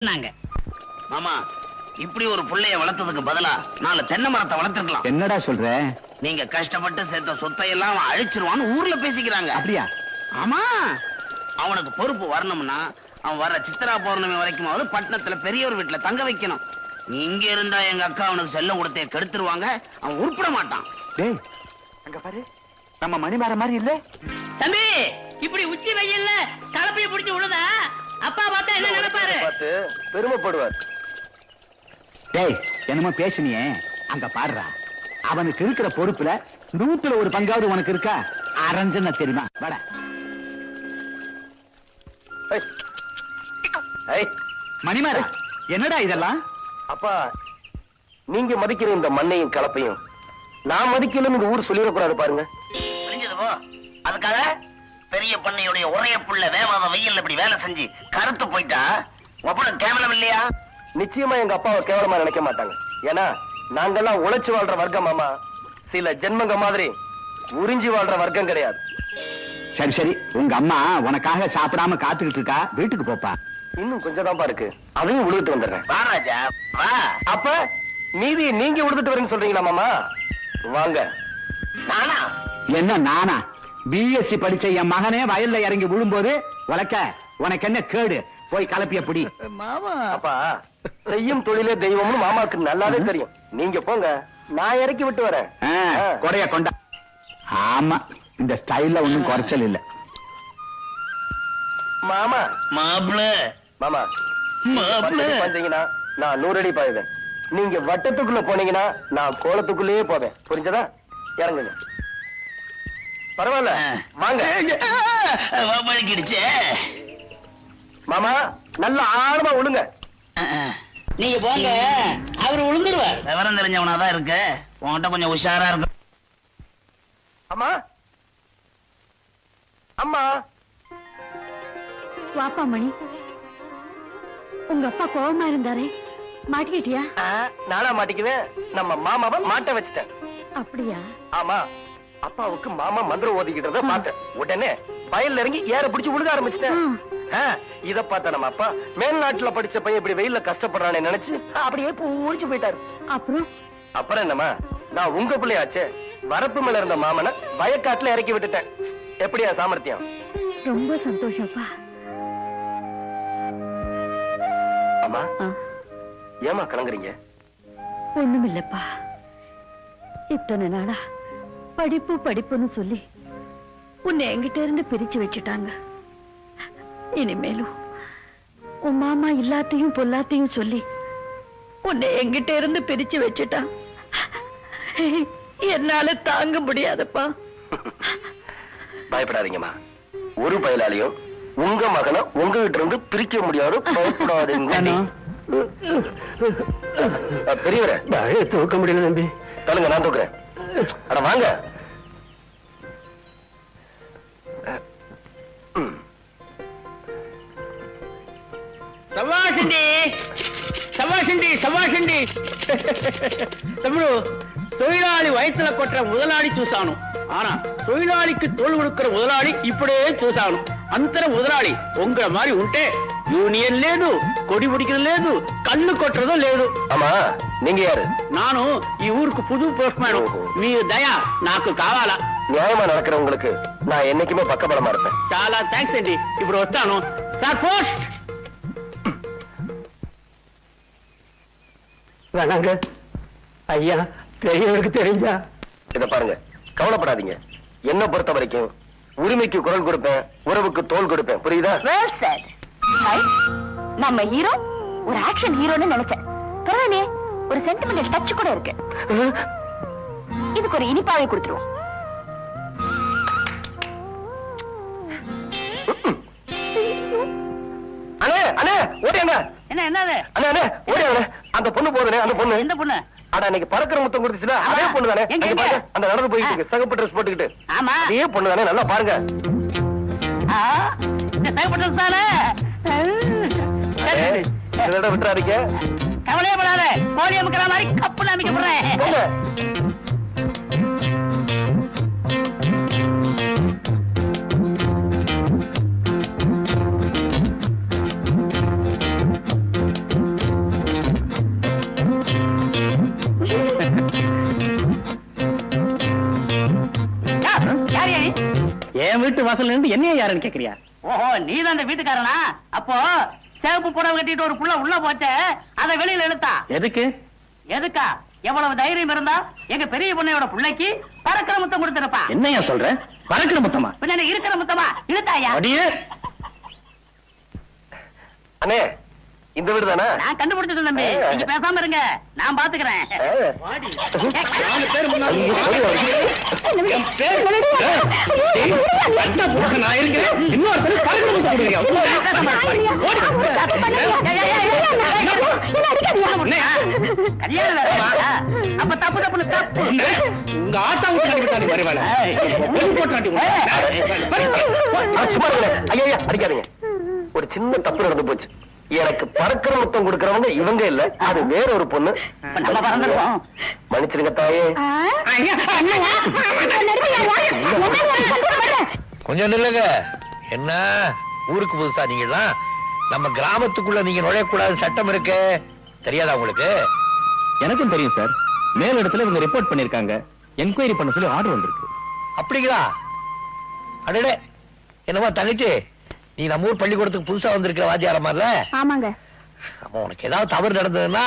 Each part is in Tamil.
நாங்க மாமா இப்படி ஒரு புள்ளைய வளர்த்ததுக்கு பதிலா 4 தென்னை மரத்தை வளர்த்துக்கலாம். என்னடா சொல்ற? நீங்க கஷ்டப்பட்டு சேர்த்த சொத்தை எல்லாம் அவன் அழிச்சிருவான்னு ஊர்ல பேசிக்கிறாங்க. அப்படியா? ஆமா, அவனுக்கு பொறுப்பு வரணும்னா அவன் வர சித்திரா பௌர்ணமி வரைக்குமாவது பட்டணத்துல பெரியவர் வீட்டுல தங்க வைக்கணும். இங்க இருந்தா எங்க அக்கா அவனுக்கு செல்லம் கொடுத்தே கெடுத்துருவாங்க. அவன் உருப்பிட மாட்டான். டேய், அங்க பாரு, நம்ம மணிமாற மாதிரி இல்ல? தம்பி, இப்படி உச்சி வெயில்ல கலப்பைய பிடிச்சு விழுதா அப்பா பார்த்தா என்ன நினைப்பாரு? பார்த்து பெருமைப்படுவார். டேய், என்னமோ பேசுனியே, அங்க பாடுறா. அவனுக்கு இருக்கிற பொறுப்புல 100ல 1 பங்காவது உனக்கு இருக்கா? அரஞ்சன தெரியுமா? வட மணிமாரா, என்னடா இதெல்லாம்? அப்பா, நீங்க மதிக்கிற இந்த மண்ணையும் கலப்பையும் நான் மதிக்கலன்னு இந்த ஊர் சொல்லிடக்கூடாது பாருங்க. புரிஞ்சது போ. அதுக்காக பெரிய பண்ணையுடைய ஒரே புள்ள வேமாத வெயில் இப்படி வேலை செஞ்சு கருத்து போயிட்டா ஒப்படம் கேவலம் இல்லையா? நிச்சயமா எங்க அப்பாவை கேவலமா நினைக்க மாட்டாங்க. ஏன்னா நாங்கெல்லாம் உழைச்சு வாழ்ற வர்க்கம். மாமா, சில ஜென்மங்க மாதிரி உறிஞ்சி வாழ்ற வர்க்கம் கிடையாது. சரி சரி, உங்க அம்மா உனக்காக சாப்பிடாம காத்துக்கிட்டு இருக்கா. வீட்டுக்கு போப்பா. இன்னும் கொஞ்சம் தான்ப்பா இருக்கு, அதையும் உழுதுட்டு வந்துடுறேன். வா ராஜா வா. அப்ப மீதி நீங்க உழுதுட்டு வரேன்னு சொல்றீங்களா மாமா? வாங்க. நானா? என்ன நானா? பிஎஸ்சி படிச்ச என் மகனே வயல்ல இறங்கி விழும்போது உனக்க உனக்கு என்ன கேடு? போய் கலப்பிய புடி. மாமா, அப்பா செய்யும் தொழிலே தெய்வம்னு மாமாக்கு நல்லாவே தெரியும். நீங்க போங்க, நான் இறக்கி விட்டு வரேன். கொடைய கொண்டா. ஆமா, இந்த ஸ்டைல்ல ஒண்ணும் குறைச்சல் இல்ல. மாமா மாப்ள மாமா, மாப்ள வந்தீங்கன்னா நான் 100 அடி பாயுவேன். நீங்க வட்டத்துக்குள்ள போனீங்கன்னா நான் கோலத்துக்குள்ளேயே போவேன். புரிஞ்சதா? இறங்குங்க. பரவாயில்ல, வாங்க. வலிக்கிடுச்சே. மாமா, நல்ல ஆழமா விழுங்க. நீங்க போங்க, அவரு விழுந்துருவார். விவரம் தெரிஞ்சவனாதான் இருக்கு. உன்கிட்ட கொஞ்சம் உஷாரா இருக்கும். அம்மா, அம்மா. வாப்பா மணி, உங்க அப்பா கோவமா இருந்தாரே, மாட்டிக்கிட்டியா? நானா மாட்டிக்குவேன்? நம்ம மாமாவை மாட்ட வச்சுட்டேன். அப்படியா? ஆமா, அப்பாவுக்கு மாமா மந்திரம் ஓதிக்கிட்டத பார்த்தேன். உடனே வயல்ல இறங்கி ஏற பிடிச்சு விழுக ஆரம்பிச்சிட்டேன். இத பார்த்த நம்ம அப்பா மேல்நாட்டுல படிச்ச பையன் இப்படி வெயில்ல கஷ்டப்படுறானே நினைச்சு அப்படியே பூரிச்சு போயிட்டாரு. அப்புறம் என்னமா, நான் உங்க பிள்ளையாச்சே, வரப்பு மேல இருந்த மாமனை வயக்காட்டுல இறக்கி விட்டுட்டேன். எப்படியா சாமர்த்தியம்? ரொம்ப சந்தோஷப்பா. அம்மா, ஏமா கலங்குறீங்க? ஒண்ணுமில்லப்பா, இத்தனை நாளா படிப்பு படிப்புன்னு சொல்லி உன்னை என்கிட்ட இருந்து பிரிச்சு வச்சுட்டாங்க. இனிமேலும் உன் மாமா எல்லாத்தையும் பொல்லாத்தையும் சொல்லி உன்னை என்கிட்ட இருந்து பிரிச்சு வச்சுட்டா என்னால தாங்க முடியாதப்பா. பயப்படாதீங்கம்மா, ஒரு பயலாலையும் உங்க மகனை உங்ககிட்ட இருந்து பிரிக்க முடியாது. பயப்படாதீங்க. பெரியவரே, தூக்க முடியல நம்பி. சொல்லுங்க, நான் தூக்குறேன். அட வாங்க. சவாஷண்டி சவாஷண்டி சவாஷண்டி. தம்முడు தொழிலாளி வயிற்றுல கொட்டுற முதலாளி చూసాను. ஆனா தொழிலாளிக்கு தோல் கொடுக்கிற முதலாளி இப்படியே చూసాను. అంతర முதலாளி உங்கள மாதிரி ఉంటే యూనియన్ లేదు, కొడి ఉడికిన లేదు, కన్ను కొట్టறது లేదు. ஆமா, நீங்க யாரு? నాను ఈ ఊరుకు పుదు పోస్ట్ మ్యాన్. మీ దయ నాకు కావాలా. நியாயமா நடக்கிறவங்களுக்கு நான் என்னைக்குமே பக்கபலமா இருப்பேன். చాలా థ్యాంక్స్ అండి. ఇప్పుడు వస్తాను సార్. పోస్ట్ வேணாங்க ஐயா, பெரியவருக்கு தெரிஞ்சா. இத பாருங்க, கவலைப்படாதீங்க. என்ன பொறுத்த வரைக்கும் உரிமைக்கு குரல் கொடுப்பேன், உறவுக்கு தோல் கொடுப்பேன். புரியுதா? நம்ம ஹீரோ ஒரு ஆக்ஷன் ஹீரோன்னு நினைச்சேன். பரவாயில்லையே, ஒரு சென்டிமெண்டல் டச் கூட இருக்கு. இதுக்கு ஒரு இனிப்பாவை கொடுத்துருவோம். அண்ணே அண்ணே ஓடியாங்க. என்ன என்னது? அண்ணே அண்ணே ஓடியாங்க. அந்த பொண்ணு போதுனே, அந்த பொண்ணு. எந்த பொண்ணு? அட, இன்னைக்கு பறக்கிற முத்தம் கொடுத்துச்சுல, அதே பொண்ணு தானே. எங்க, அங்க எங்க? பாருங்க, அந்த நடந்து போயிட்டு இருக்கு, சகப்பு ட்ரெஸ் போட்டுக்கிட்டு. ஆமா, அதே பொண்ணு தானே, நல்லா பாருங்க. தேவைப்பட்டதுதானே. இதோட விட்டுறாதீங்க. கவலையே படாத, கோழி அமைக்கிற மாதிரி கப்புல அமைக்க போறேன். போங்க. வீட்டு வாசல்ல இருந்து என்னைய யாருன்னு கேக்குறியா? ஓஹோ, நீதான் அந்த வீட்டுக்காரனா? அப்போ சேப்பு புடவை கட்டிட்டு ஒரு புள்ள உள்ள போச்சே, அதை வெளியில இழுத்தா எதுக்கு? எதுக்கா? எவ்வளவு தைரியம் இருந்தா எங்க பெரிய பொண்ணையோட பிள்ளைக்கு பறக்கிற முத்தம் கொடுத்திருப்பா. என்னையா சொல்ற? பறக்கிற முத்தமா? பின்ன இருக்கிற முத்தமா இழுத்தாயா? அடியே, அண்ணே இந்த வீடு தானே? நான் கண்டுபிடிச்சது தம்பி, நீங்க பேசாம இருங்க, நான் பாத்துக்கிறேன். வாடி. 4 பேர் முன்னாடி என் பேர் நான் இருக்கிறேன். இன்னொருத்தர் பறக்கிற முத்தம் கொடுக்குறியா? கல்யாணம் வேறமா? அப்ப தப்பு தப்புன்னு தப்பு. உங்க ஆத்தா விட்டு அடிபட்டாடி வருவாங்க. சும்மா இருங்க. ஐயா அடிக்காதீங்க. ஒரு சின்ன தப்பு நடந்து போச்சு. எனக்கு பறக்கிற முத்தம் கொடுக்கறவங்க இவங்க இல்ல, அது வேற ஒரு பொண்ணு. நம்ம பறந்துருவோம். மன்னிச்சிருங்க தாயே. கொஞ்சம் நில்லுங்க. என்ன ஊருக்கு புதுசா நீங்கலாம்? நம்ம கிராமத்துக்குள்ள நீங்க நுழையக்கூடாது சட்டம் இருக்கு, தெரியாதா உங்களுக்கு? எனக்கும் தெரியும் சார். மேல் இடத்துல இவங்க ரிப்போர்ட் பண்ணிருக்காங்க. என்கொயரி பண்ண சொல்லி ஆர்டர் வந்திருக்கு. அப்படிங்களா? அடடே, என்னமா தங்கச்சி, நீ நம்ம ஊர் பள்ளிக்கூடத்துக்கு புதுசா வந்திருக்கிற வாத்தியாரமார்ல? ஆமாங்க. அப்ப உனக்கு ஏதாவது தவறு நடந்ததுன்னா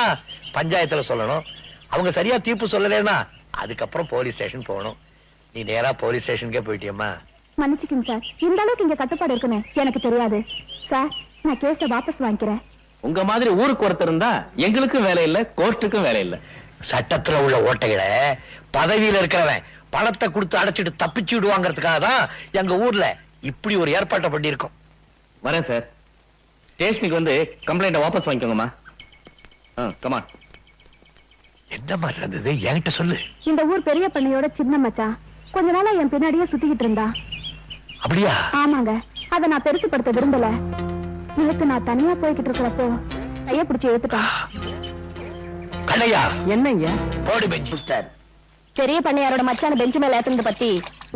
பஞ்சாயத்துல சொல்லணும். அவங்க சரியா தீர்ப்பு சொல்லலைன்னா அதுக்கப்புறம் போலீஸ் ஸ்டேஷன் போகணும். நீ நேரா போலீஸ் ஸ்டேஷனுக்கே போயிட்டியம்மா. மன்னிச்சுக்கங்க சார், இந்த அளவுக்கு இங்க கட்டுப்பாடு இருக்குன்னு எனக்கு தெரியாது சார். நான் கேஸ வாபஸ் வாங்கிக்கிறேன். உங்க மாதிரி ஊருக்கு ஒருத்தர் இருந்தா எங்களுக்கும் வேலை இல்ல, கோர்ட்டுக்கும் வேலை இல்ல. சட்டத்துல உள்ள ஓட்டைகளை பதவியில இருக்கிறவன் பணத்தை கொடுத்து அடைச்சிட்டு தப்பிச்சு விடுவாங்கிறதுக்காக தான் எங்க ஊர்ல இப்படி ஒரு ஏற்பாட்டை பண்ணியிருக்கோம். வரேன் சார். ஸ்டேஷனுக்கு வந்து கம்ப்ளைண்ட வாபஸ் வாங்கிக்கோங்கம்மா. கமான். என்ன மாதிரி இருந்தது என்கிட்ட சொல்லு. இந்த ஊர் பெரிய பண்ணையோட சின்ன மச்சான் கொஞ்ச நாளா என் பின்னாடியே சுத்திக்கிட்டு இருந்தா. அப்படியா? ஆமாங்க. அத நான் பெருசுப்படுத்த விரும்பல. நேத்து நான் தனியா போய்கிட்டு இருக்கிறப்போ கைய பிடிச்சு எடுத்துட்டான். கண்ணையா, என்னய்யா? போடி பெஞ்ச். பெரிய பண்ணையாரோட மச்சான பெஞ்சு மேல ஏத்துனத பத்தி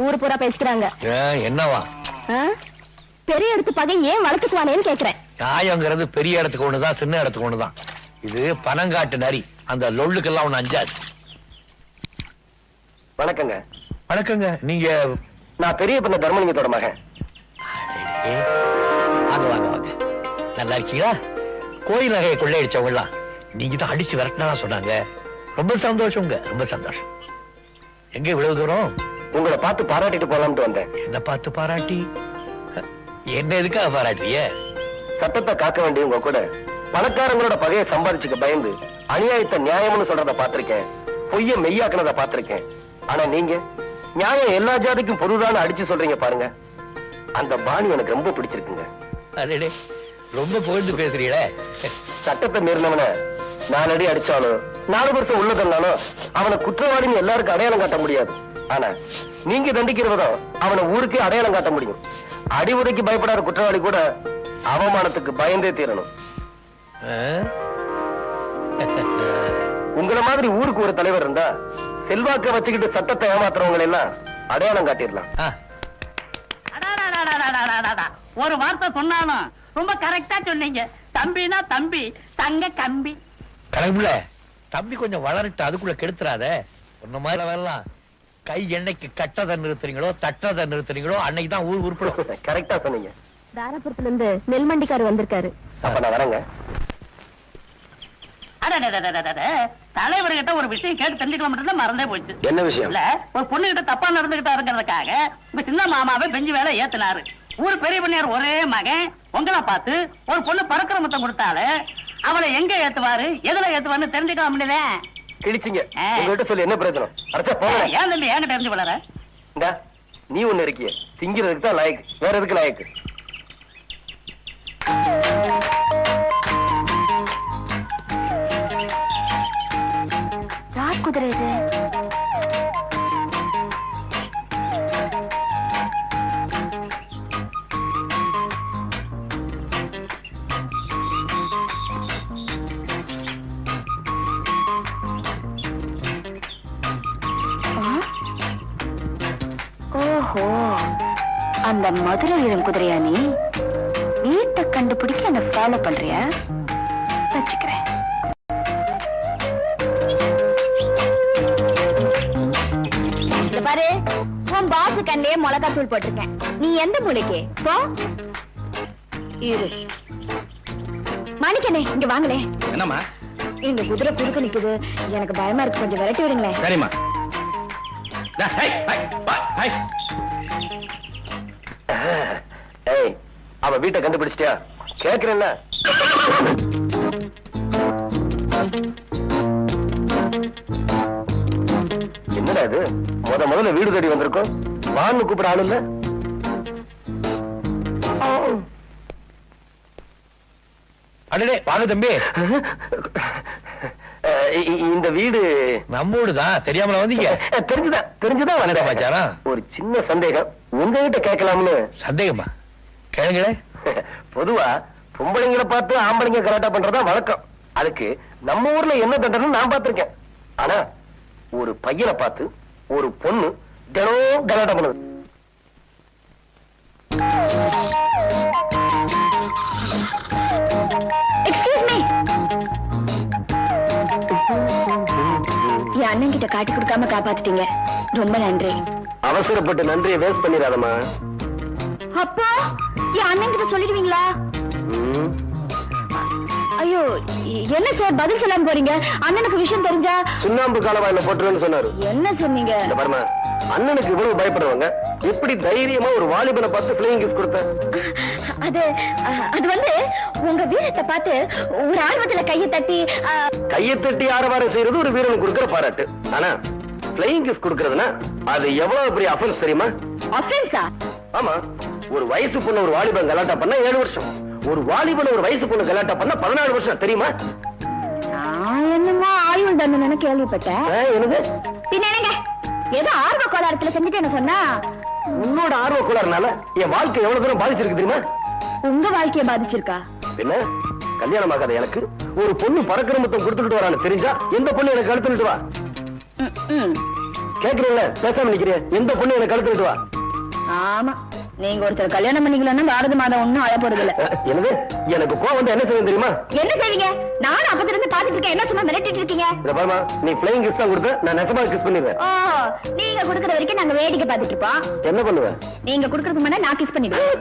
ஊரு பூரா பேசுறாங்க. என்னவா? பெரிய இடத்து பகை ஏன் வளர்த்துக்குவானேன்னு கேக்குறேன். நியாயங்கிறது பெரிய இடத்துக்கு ஒண்ணுதான், சின்ன இடத்துக்கு ஒண்ணுதான். இது பனங்காட்டு நரி, அந்த லொள்ளுக்கெல்லாம் ஒண்ணு அஞ்சாது. வணக்கங்க. வணக்கங்க. நீங்க? நான் பெரிய பண்ண தர்மலிங்கத்தோட மகன். வாங்க வாங்க வாங்க. நல்லா இருக்கீங்களா? கோயில் நகையை கொள்ளையடிச்சவங்கலாம் நீங்க தான் அடிச்சு விரட்டினா சொன்னாங்க. ரொம்ப சந்தோஷங்க, ரொம்ப சந்தோஷம். எங்க இவ்வளவு தூரம்? உங்களை பார்த்து பாராட்டிட்டு போலாம்னு வந்தேன். என்ன பார்த்து பாராட்டி? என்ன எதுக்காக பாராட்டிய? சட்டத்தை காக்க வேண்டியவங்க கூட பணக்காரங்களோட பகையை சம்பாதிச்சுக்க பயந்து அநியாயத்தை நியாயம்னு சொல்றத பாத்திருக்கேன், பொய்ய மெய்யாக்குனத பாத்திருக்கேன். ஆனா நீங்க நியாயம் எல்லா ஜாதிக்கும் பொதுதான அடிச்சு சொல்றீங்க பாருங்க. அந்த பாணி எனக்கு ரொம்ப பிடிச்சிருக்குங்க. அடடே, ரொம்ப புகழ்ந்து பேசுறீங்களே. சட்டத்தை மீறினவனை 4 அடி அடிச்சாலும் 4 வருஷம் உள்ள தந்தாலும் அவனை குற்றவாளின்னு எல்லாருக்கும் அடையாளம் காட்ட முடியாது. ஆனா நீங்க தண்டிக்கிறவதான் அவனை ஊருக்கே அடையாளம் காட்ட முடியும். அடி உதைக்கு பயப்படாத குற்றவாளி கூட அவமானத்துக்கு பயந்தே தீரணும். உங்கள மாதிரி ஊருக்கு ஒரு தலைவர் இருந்தா செல்வாக்க வச்சுக்கிட்டு சட்டத்தை ஏமாத்துறவங்களை எல்லாம் அடையாளம் காட்டிடலாம். ஒரு வார்த்தை சொன்னாலும் ரொம்ப கரெக்டா சொன்னீங்க. தம்பினா தம்பி, தங்க கம்பி. கடவுள, தம்பி கொஞ்சம் வளரட்டு, அதுக்குள்ள கெடுத்துறாத. ஒன்ன மாதிரி வரலாம். கை எண்ணெய்க்கு கட்டதை நிறுத்துறீங்களோ தட்டதை நிறுத்துறீங்களோ அன்னைக்கு தான் ஊர் உருப்படும். கரெக்டா சொன்னீங்க. தாராபுரத்துல இருந்து நெல்மண்டிக்காரு வந்திருக்காரு. அப்ப நான் வரேங்க. தலைவர்கிட்ட ஒரு விஷயம் கேட்டு தெரிஞ்சுக்கலாம் மறந்தே போச்சு. என்ன விஷயம்? இல்ல, ஒரு பொண்ணு கிட்ட தப்பா நடந்துகிட்டாருங்கிறதுக்காக உங்க சின்ன மாமாவை பெஞ்சு வேலை ஏத்துனாரு. ஊர் பெரிய பண்ணையார் ஒரே மகன் உங்களை பார்த்து ஒரு பொண்ணு பறக்கிற முத்தம் கொடுத்தாரு. அவளை எங்க ஏத்துவாரு, எதுல ஏத்துவாருன்னு தெரிஞ்சுக்க முடியல. கிழிச்சிங்க. உங்ககிட்ட சொல்லி என்ன பிரயோஜனம்? அரைச்சா போங்க. ஏன் தம்பி என்கிட்ட தெரிஞ்சு வளர? இந்தா, நீ ஒண்ணு இருக்கிய திங்கிறதுக்கு தான் லாயக்கு, வேற எதுக்கு லாயக்கு? யார் குதிரை இது? ஓஹோ, அந்த மதுரை இளம் குதிரையா நீ? வீட்டை கண்டுபிடிக்க என்ன ஃபாலோ பண்றியா? வச்சுக்கிறேன். பாரு, உன் பாஸ் வாசக்கண்ணிலேயே மிளகாய் தூள் போட்டிருக்கேன். நீ எந்த மூளைக்கு போ இரு. மாணிக்கண்ணே இங்க வாங்களே. என்னம்மா? இந்த குதிரை குறுக்க நிக்குது, எனக்கு பயமா இருக்கு, கொஞ்சம் விரட்டி விடுங்களேன். சரிம்மா. அவ வீட்டை கண்டுபிடிச்சிட்டியா? கேக்குறேன்ல. என்னடா இது, முதல்ல வீடு தேடி வந்திருக்கோம், வான்னு கூப்பிட ஆளு இல்ல. அடடே வாங்க தம்பி. இந்த வீடு நம்ம வீடுதான். தெரியாமல வந்தீங்க? தெரிஞ்சுதான் வந்தேன் மச்சானா. ஒரு சின்ன சந்தேகம் உங்ககிட்ட கேட்கலாம்னு. சந்தேகமா? கேளுங்களே. பொதுவா பொம்பளைங்களை பார்த்து ஆம்பளைங்க கலாட்டா பண்றதா வழக்கம். அதுக்கு நம்ம ஊர்ல என்ன தண்டனை நான் பார்த்திருக்கேன். ஆனா ஒரு பையனை பார்த்து ஒரு பொண்ணு தினம் கலாட்டா பண்ணுது. என் அண்ணன் கிட்ட காட்டி கொடுக்காம காப்பாத்திட்டீங்க, ரொம்ப நன்றி. அவசரப்பட்டு நன்றியை வேஸ்ட் பண்ணிடாதம்மா. அப்பா என் அண்ணன் கிட்ட சொல்லிடுவீங்களா? ஐயோ என்ன சார் பதில் சொல்லாம போறீங்க? அண்ணனுக்கு விஷயம் தெரிஞ்சா சுண்ணாம்பு காலவாயில போட்டுருன்னு சொன்னாரு. என்ன சொன்னீங்க? பாருமா, அண்ணனுக்கு இவ்வளவு பயப்படுறவங்க எப்படி தைரியமா ஒரு வாலிபனை பார்த்து பிளேயிங் கிஸ் கொடுத்த? அது வந்து உங்க வீரத்தை பார்த்து ஒரு ஆர்வத்துல கையை தட்டி ஆரவாரம் செய்யறது ஒரு வீரனுக்கு கொடுக்கிற பாராட்டு. ஆனா பிளேயிங் கிஸ் கொடுக்கறதுனா அது எவ்வளவு பெரிய அஃபென்ஸ் தெரியுமா? அஃபென்ஸா? ஆமா, ஒரு வயசு பொண்ணு ஒரு வாலிபன் கலாட்டா பண்ணா 7 வருஷம், ஒரு வாலிபன் ஒரு வயசு பொண்ணு கலாட்டா பண்ணா 14 வருஷம் தெரியுமா? என்னமோ ஆயுள் தண்டனை கேள்விப்பட்டேன். என்னது? என்னங்க ஏதோ ஆர்வ கோளாறுல செஞ்சுட்டேன்னு சொன்னா? உன்னோட ஆர்வ கோளாறுனால என் வாழ்க்கை எவ்வளவு தூரம் பாதிச்சிருக்கு தெரியுமா? உங்க வாழ்க்கைய பாதிச்சிருக்கா? என்ன கல்யாணம் ஆகாத எனக்கு ஒரு பொண்ணு பறக்கிற மொத்தம் கொடுத்துட்டு வரான்னு தெரிஞ்சா எந்த பொண்ணு எனக்கு கழுத்துட்டு வா? கேக்குறீங்களா? பேசாம நிக்கிறேன். எந்த பொண்ணு எனக்கு கழுத்துட்டு வா? ஆமா, நீங்க ஒருத்தர் கல்யாணம் பண்ணிக்கலன்னா பாரத மாதம் ஒண்ணும் அழ போறது இல்ல. என்னது? எனக்கு கோவம் வந்து என்ன செய்ய தெரியுமா? என்ன செய்வீங்க? நானும் அப்பத்துல இருந்து பாத்துட்டு இருக்கேன், என்ன சும்மா மிரட்டிட்டு இருக்கீங்க? பாருமா, நீ பிளேயிங் கிஸ் தான் கொடுத்த, நான் நெசமா கிஸ் பண்ணிடுவேன். ஓ, நீங்க குடுக்கற வரைக்கும் நாங்க வேடிக்கை பாத்துட்டு இருப்போம். என்ன பண்ணுவேன்? நீங்க குடுக்கறதுக்கு முன்னாடி நான் கிஸ் பண்ணிடுவேன்.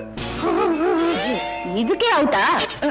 இதுக்கே அவுட்டா?